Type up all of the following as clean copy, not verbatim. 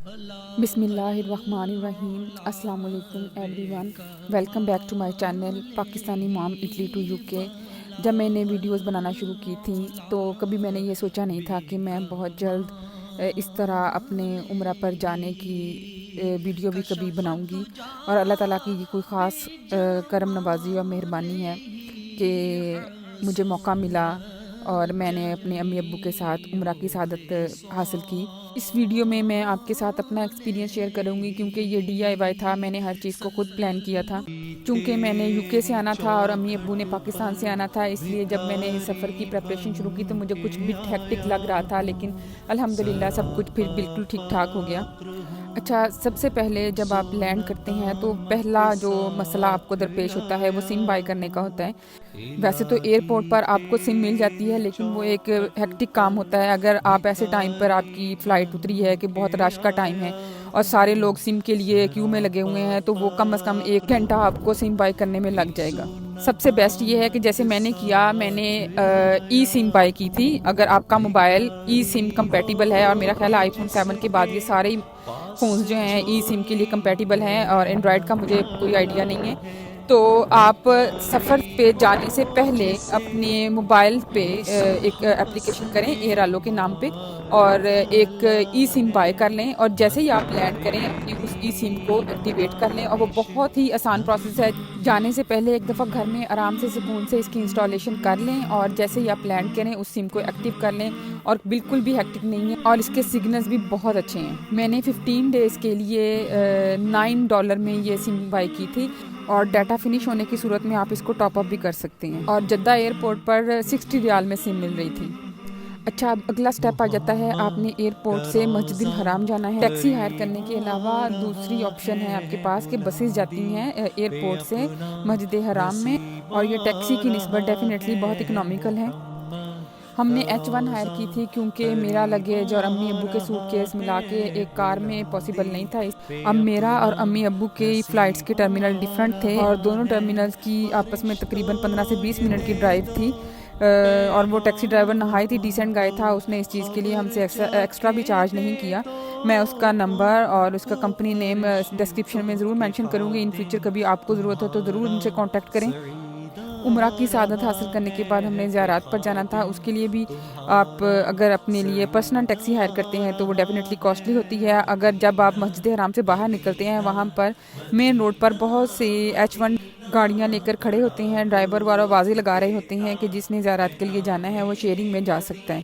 बिस्मिल्लाहिर्रहमानिर्रहीम। अस्सलाम वालेकुम everyone, welcome back to my channel Pakistani mom Italy to UK. जब मैंने वीडियोस बनाना शुरू की थी तो कभी मैंने ये सोचा नहीं था कि मैं बहुत जल्द इस तरह अपने उम्रा पर जाने की वीडियो भी कभी बनाऊंगी। और अल्लाह ताला की ये कोई ख़ास करम नवाजी और मेहरबानी है कि मुझे मौका मिला और मैंने अपने अम्मी अब्बू के साथ उम्रा की सआदत हासिल की। इस वीडियो में मैं आपके साथ अपना एक्सपीरियंस शेयर करूंगी क्योंकि ये DIY था। मैंने हर चीज़ को खुद प्लान किया था। चूँकि मैंने यूके से आना था और अम्मी अब्बू ने पाकिस्तान से आना था, इसलिए जब मैंने इस सफ़र की प्रेपरेशन शुरू की तो मुझे कुछ बिट हेक्टिक लग रहा था, लेकिन अल्हम्दुलिल्लाह सब कुछ फिर बिल्कुल ठीक ठाक हो गया। अच्छा, सबसे पहले जब आप लैंड करते हैं तो पहला जो मसला आपको दरपेश होता है वो सिम बाय करने का होता है। वैसे तो एयरपोर्ट पर आपको सिम मिल जाती है, लेकिन वो एक हेक्टिक काम होता है। अगर आप ऐसे टाइम पर आपकी फ़्लाइट उतरी है कि बहुत रश का टाइम है और सारे लोग सिम के लिए क्यू में लगे हुए हैं, तो वो कम से कम 1 घंटा आपको सिम बाय करने में लग जाएगा। सबसे बेस्ट ये है कि जैसे मैंने किया, मैंने ई सिम बाय की थी। अगर आपका मोबाइल ई सिम कंपेटिबल है, और मेरा ख्याल है iPhone 7 के बाद ये सारे फ़ोन्स जो हैं ई सिम के लिए कंपेटिबल हैं, और एंड्रॉयड का मुझे कोई आइडिया नहीं है। तो आप सफ़र पे जाने से पहले अपने मोबाइल पे एक एप्लीकेशन करें एयर आलो के नाम पे, और एक ई सिम बाय कर लें, और जैसे ही आप लैंड करें अपनी उस ई सिम को एक्टिवेट कर लें। और वो बहुत ही आसान प्रोसेस है। जाने से पहले एक दफ़ा घर में आराम से सुकून से इसकी इंस्टॉलेशन कर लें, और जैसे ही आप लैंड करें उस सिम को एक्टिव कर लें। और बिल्कुल भी हेक्टिक नहीं है, और इसके सिग्नल्स भी बहुत अच्छे हैं। मैंने 15 डेज़ के लिए $9 में ये सिम बाय की थी, और डाटा फिनिश होने की सूरत में आप इसको टॉप अप भी कर सकते हैं। और जद्दा एयरपोर्ट पर 60 रियाल में सिम मिल रही थी। अच्छा, अब अगला स्टेप आ जाता है, आपने एयरपोर्ट से मस्जिद हराम जाना है। टैक्सी हायर करने के अलावा दूसरी ऑप्शन है आपके पास कि बसेस जाती हैं एयरपोर्ट से मस्जिद हराम में, और ये टैक्सी की निस्बत डेफिनेटली बहुत इकोनॉमिकल है। हमने H1 हायर की थी क्योंकि मेरा लगेज और अम्मी अब्बू के सूटकेस मिला के एक कार में पॉसिबल नहीं था। अब मेरा और अम्मी अब्बू के फ़्लाइट्स के टर्मिनल डिफरेंट थे, और दोनों टर्मिनल्स की आपस में तकरीबन 15 से 20 मिनट की ड्राइव थी। और वो टैक्सी ड्राइवर नहायत ही डिसेंट गाय था। उसने इस चीज़ के लिए हमसे एक्स्ट्रा भी चार्ज नहीं किया। मैं उसका नंबर और उसका कंपनी नेम डिस्क्रिप्शन में ज़रूर मेंशन करूँगी। इन फ्यूचर कभी आपको ज़रूरत हो तो ज़रूर उनसे कांटेक्ट करें। उम्रा की सआदत हासिल करने के बाद हमने ज़ियारत पर जाना था। उसके लिए भी आप अगर अपने लिए पर्सनल टैक्सी हायर करते हैं तो वो डेफिनेटली कॉस्टली होती है। अगर जब आप मस्जिद हराम से बाहर निकलते हैं, वहाँ पर मेन रोड पर बहुत से H1 गाड़ियाँ लेकर खड़े होते हैं। ड्राइवर वाला आवाज़ें लगा रहे होते हैं कि जिसने ज़ियारत के लिए जाना है वो शेयरिंग में जा सकता है।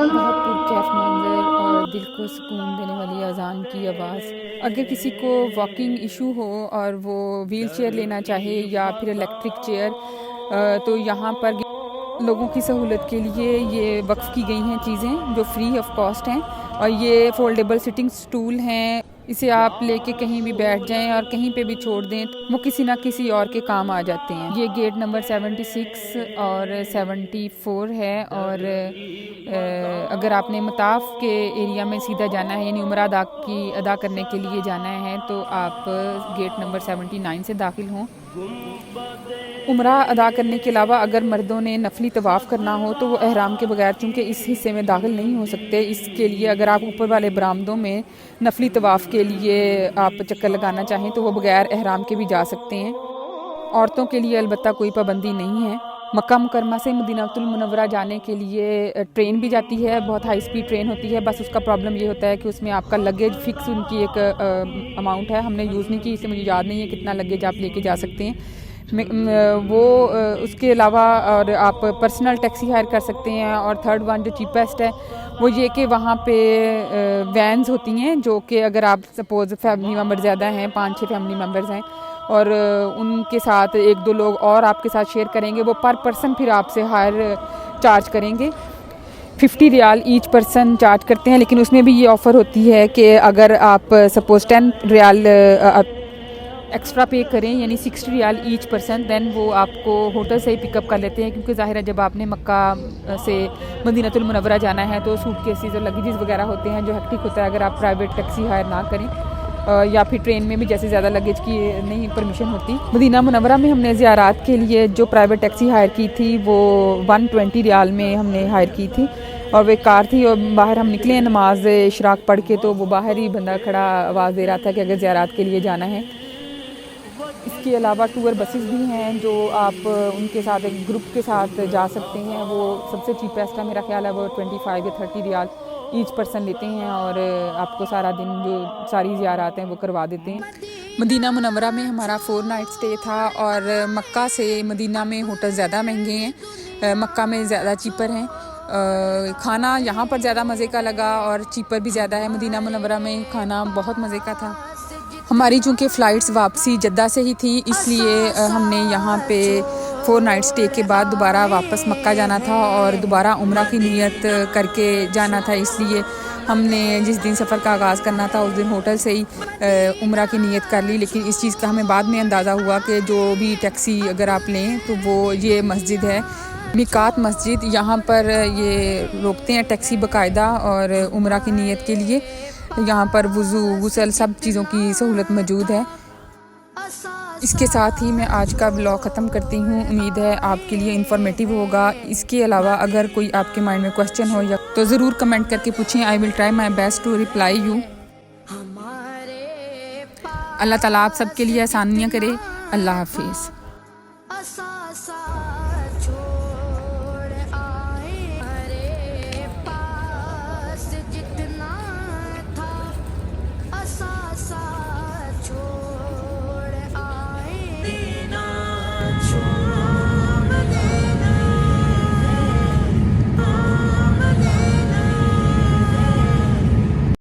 बहुत पुरकैफ मंजर और दिल को सुकून देने वाली अजान की आवाज़। अगर किसी को वॉकिंग इशू हो और वो व्हील चेयर लेना चाहे या फिर इलेक्ट्रिक चेयर, तो यहाँ पर लोगों की सहूलत के लिए ये वक्फ की गई हैं चीज़ें जो फ्री ऑफ कॉस्ट हैं। और ये फोल्डेबल सिटिंग स्टूल हैं। इसे आप लेके कहीं भी बैठ जाएं और कहीं पे भी छोड़ दें, वो किसी ना किसी और के काम आ जाते हैं। ये गेट नंबर 76 और 74 है। और अगर आपने मताफ के एरिया में सीधा जाना है, यानी उम्रा अदा करने के लिए जाना है, तो आप गेट नंबर 79 से दाखिल हों। उम्रा अदा करने के अलावा अगर मर्दों ने नफली तवाफ़ करना हो तो वो एहराम के बगैर चूँकि इस हिस्से में दाखिल नहीं हो सकते, इसके लिए अगर आप ऊपर वाले बरामदों में नफली तवाफ़ के लिए आप चक्कर लगाना चाहें तो वो बगैर एहराम के भी जा सकते हैं। औरतों के लिए अलबत्ता कोई पाबंदी नहीं है। मक्का मुकरमा से मदीनातुल मुनव्वरा जाने के लिए ट्रेन भी जाती है, बहुत हाई स्पीड ट्रेन होती है। बस उसका प्रॉब्लम ये होता है कि उसमें आपका लगेज फ़िक्स उनकी एक अमाउंट है। हमने यूज़ नहीं की, इससे मुझे याद नहीं है कितना लगेज आप लेके जा सकते हैं। उसके अलावा और आप पर्सनल टैक्सी हायर कर सकते हैं। और थर्ड वन जो चीपेस्ट है वो ये कि वहाँ पे वैन्स होती हैं, जो कि अगर आप सपोज़ फैमिली मेम्बर ज़्यादा हैं, 5-6 फैमिली मेम्बर्स हैं, और उनके साथ 1-2 लोग और आपके साथ शेयर करेंगे, वो पर पर्सन फिर आपसे हायर चार्ज करेंगे। 50 रियाल ईच पर्सन चार्ज करते हैं, लेकिन उसमें भी ये ऑफ़र होती है कि अगर आप सपोज़ 10 रियाल एक्स्ट्रा पे करें यानी 60 रियाल ईच पर्सन, देन वो आपको होटल से ही पिकअप कर लेते हैं। क्योंकि ज़ाहिर है जब आपने मक्का से मदीनतुल मुनव्वरा जाना है तो सूटकेसेस और लगेजेस वगैरह होते हैं जो हेक्टिक होता है अगर आप प्राइवेट टैक्सी हायर ना करें, या फिर ट्रेन में भी जैसे ज़्यादा लगेज की नहीं परमिशन होती। मदीना मुनव्वरा में हमने ज़ियारात के लिए जो प्राइवेट टैक्सी हायर की थी वो 120 रियाल में हमने हायर की थी, और वो एक कार थी। और बाहर हम निकले नमाज इशराक पढ़ के तो वो बाहर ही बंदा खड़ा आवाज़ दे रहा था कि अगर ज़ियारात के लिए जाना है। इसके अलावा टूर बसेस भी हैं जो आप उनके साथ एक ग्रुप के साथ जा सकते हैं। वो सबसे चीपेस्ट है, मेरा ख्याल है वो 25 या 30 रियाल ईच पर्सन लेते हैं और आपको सारा दिन जो सारी ज़ियारात हैं वो करवा देते हैं। मदीना मुनव्वरा में हमारा 4 नाइट स्टे था और मक्का से मदीना में होटल ज़्यादा महंगे हैं, मक्का में ज़्यादा चीपर हैं। खाना यहाँ पर ज़्यादा मज़े का लगा और चीपर भी ज़्यादा है। मदीना मुनव्वरा में खाना बहुत मज़े का था। हमारी चूँकि फ़्लाइट्स वापसी जद्दा से ही थी, इसलिए हमने यहाँ पे 4 नाइट स्टे के बाद दोबारा वापस मक्का जाना था और दोबारा उम्रा की नीयत करके जाना था। इसलिए हमने जिस दिन सफ़र का आगाज़ करना था उस दिन होटल से ही उम्रा की नीयत कर ली। लेकिन इस चीज़ का हमें बाद में अंदाज़ा हुआ कि जो भी टैक्सी अगर आप लें तो वो ये मस्जिद है मिकात मस्जिद, यहाँ पर ये रोकते हैं टैक्सी बाकायदा और उम्रा की नीयत के लिए। यहाँ पर वुज़ू गुसल सब चीज़ों की सहूलत मौजूद है। इसके साथ ही मैं आज का ब्लॉग ख़त्म करती हूँ। उम्मीद है आपके लिए इन्फॉर्मेटिव होगा। इसके अलावा अगर कोई आपके माइंड में क्वेश्चन हो या तो ज़रूर कमेंट करके पूछें। I will try my best to reply you. अल्लाह ताला आप सबके लिए आसानियाँ करे। अल्लाह हाफिज़।